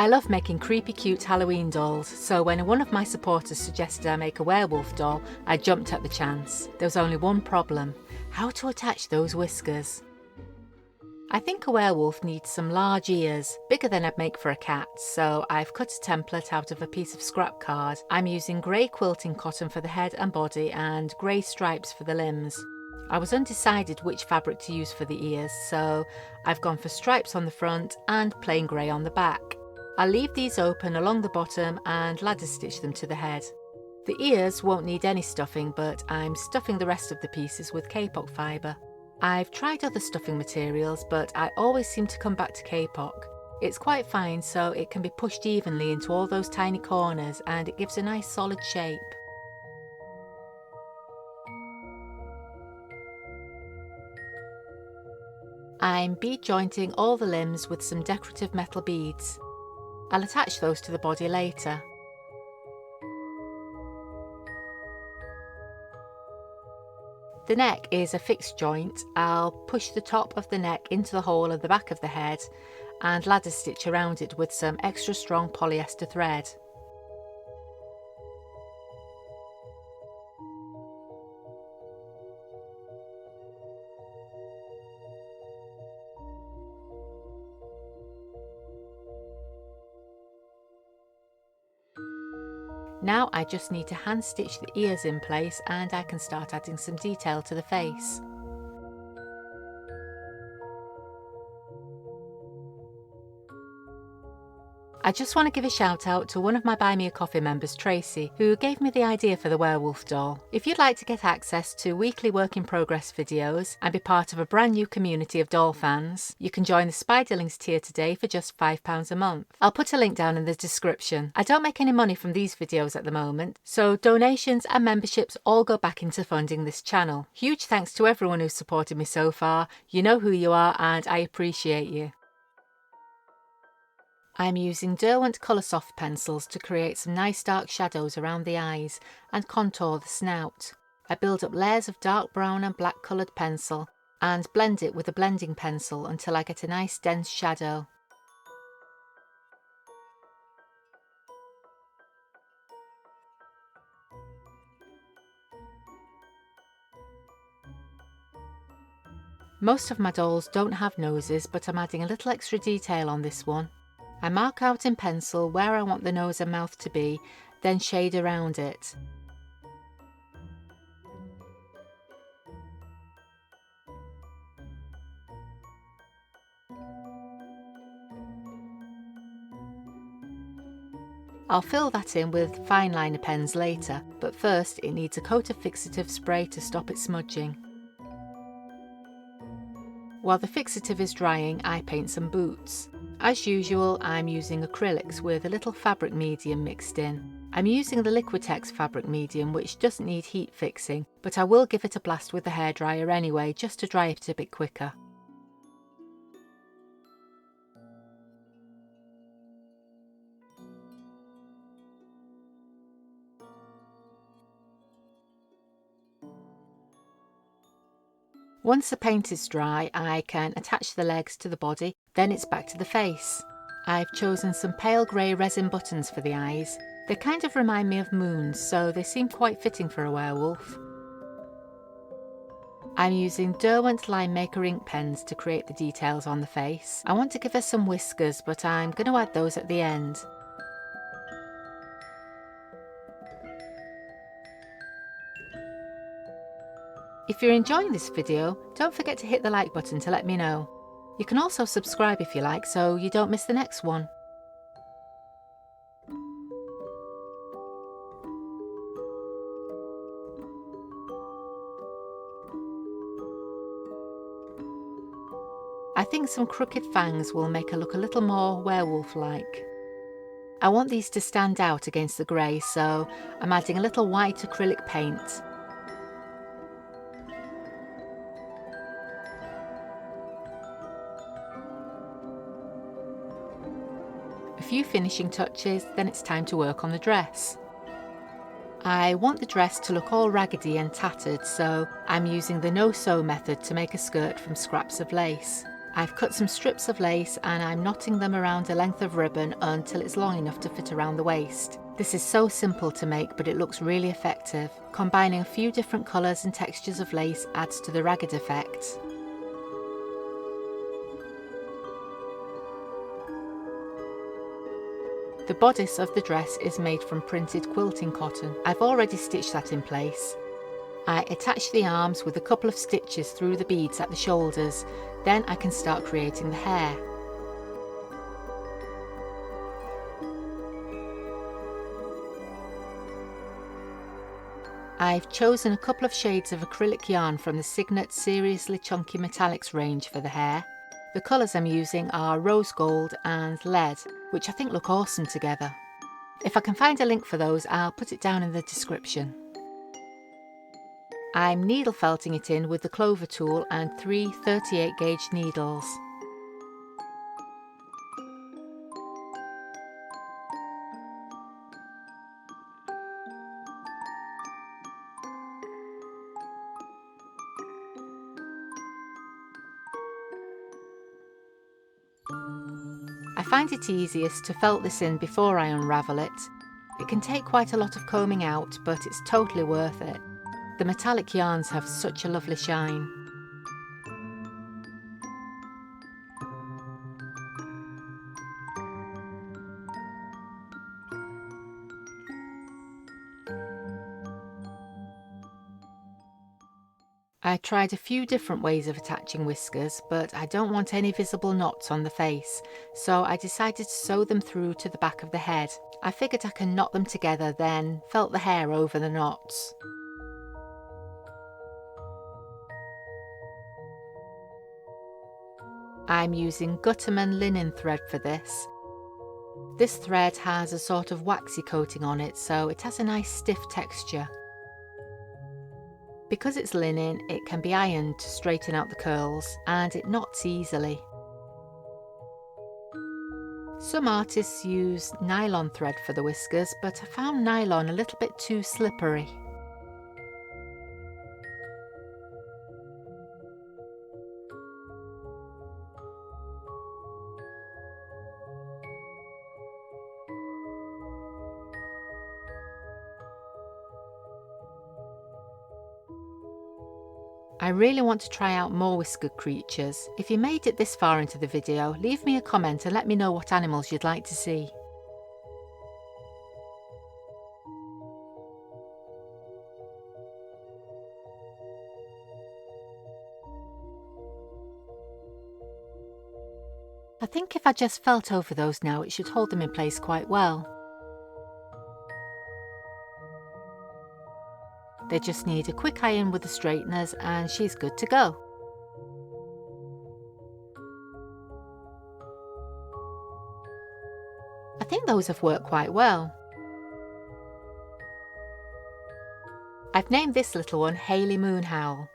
I love making creepy cute Halloween dolls, so when one of my supporters suggested I make a werewolf doll, I jumped at the chance. There was only one problem: how to attach those whiskers. I think a werewolf needs some large ears, bigger than I'd make for a cat, so I've cut a template out of a piece of scrap card. I'm using grey quilting cotton for the head and body and grey stripes for the limbs. I was undecided which fabric to use for the ears, so I've gone for stripes on the front and plain grey on the back. I'll leave these open along the bottom and ladder stitch them to the head. The ears won't need any stuffing, but I'm stuffing the rest of the pieces with kapok fibre. I've tried other stuffing materials, but I always seem to come back to kapok. It's quite fine, so it can be pushed evenly into all those tiny corners and it gives a nice solid shape. I'm bead jointing all the limbs with some decorative metal beads. I'll attach those to the body later. The neck is a fixed joint. I'll push the top of the neck into the hole at the back of the head and ladder stitch around it with some extra strong polyester thread. Now I just need to hand stitch the ears in place and I can start adding some detail to the face. I just want to give a shout out to one of my Buy Me a Coffee members, Tracy, who gave me the idea for the werewolf doll. If you'd like to get access to weekly work in progress videos and be part of a brand new community of doll fans, you can join the Spiderlings tier today for just £5 a month. I'll put a link down in the description. I don't make any money from these videos at the moment, so donations and memberships all go back into funding this channel. Huge thanks to everyone who's supported me so far. You know who you are and I appreciate you. I'm using Derwent Coloursoft pencils to create some nice dark shadows around the eyes and contour the snout. I build up layers of dark brown and black coloured pencil and blend it with a blending pencil until I get a nice dense shadow. Most of my dolls don't have noses, but I'm adding a little extra detail on this one. I mark out in pencil where I want the nose and mouth to be, then shade around it. I'll fill that in with fine liner pens later, but first it needs a coat of fixative spray to stop it smudging. While the fixative is drying, I paint some boots. As usual, I'm using acrylics with a little fabric medium mixed in. I'm using the Liquitex fabric medium, which doesn't need heat fixing, but I will give it a blast with the hairdryer anyway, just to dry it a bit quicker. Once the paint is dry, I can attach the legs to the body, then it's back to the face. I've chosen some pale grey resin buttons for the eyes. They kind of remind me of moons, so they seem quite fitting for a werewolf. I'm using Derwent Line Maker ink pens to create the details on the face. I want to give her some whiskers, but I'm going to add those at the end. If you're enjoying this video, don't forget to hit the like button to let me know. You can also subscribe if you like, so you don't miss the next one. I think some crooked fangs will make her look a little more werewolf-like. I want these to stand out against the grey, so I'm adding a little white acrylic paint. A few finishing touches, then it's time to work on the dress. I want the dress to look all raggedy and tattered, so I'm using the no-sew method to make a skirt from scraps of lace. I've cut some strips of lace and I'm knotting them around a length of ribbon until it's long enough to fit around the waist. This is so simple to make, but it looks really effective. Combining a few different colours and textures of lace adds to the ragged effect. The bodice of the dress is made from printed quilting cotton. I've already stitched that in place. I attach the arms with a couple of stitches through the beads at the shoulders, then I can start creating the hair. I've chosen a couple of shades of acrylic yarn from the Signet Seriously Chunky Metallics range for the hair. The colours I'm using are rose gold and lead, which I think look awesome together. If I can find a link for those, I'll put it down in the description. I'm needle felting it in with the clover tool and 3 38 gauge needles. I find it easiest to felt this in before I unravel it. It can take quite a lot of combing out, but it's totally worth it. The metallic yarns have such a lovely shine. I tried a few different ways of attaching whiskers, but I don't want any visible knots on the face, so I decided to sew them through to the back of the head. I figured I can knot them together, then felt the hair over the knots. I'm using Gutterman linen thread for this. This thread has a sort of waxy coating on it, so it has a nice stiff texture. Because it's linen, it can be ironed to straighten out the curls, and it knots easily. Some artists use nylon thread for the whiskers, but I found nylon a little bit too slippery. I really want to try out more whiskered creatures. If you made it this far into the video, leave me a comment and let me know what animals you'd like to see. I think if I just felt over those now, it should hold them in place quite well. They just need a quick iron with the straighteners and she's good to go. I think those have worked quite well. I've named this little one Hayley Moonhowl.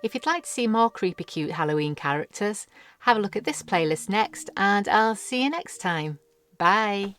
If you'd like to see more creepy cute Halloween characters, have a look at this playlist next and I'll see you next time. Bye!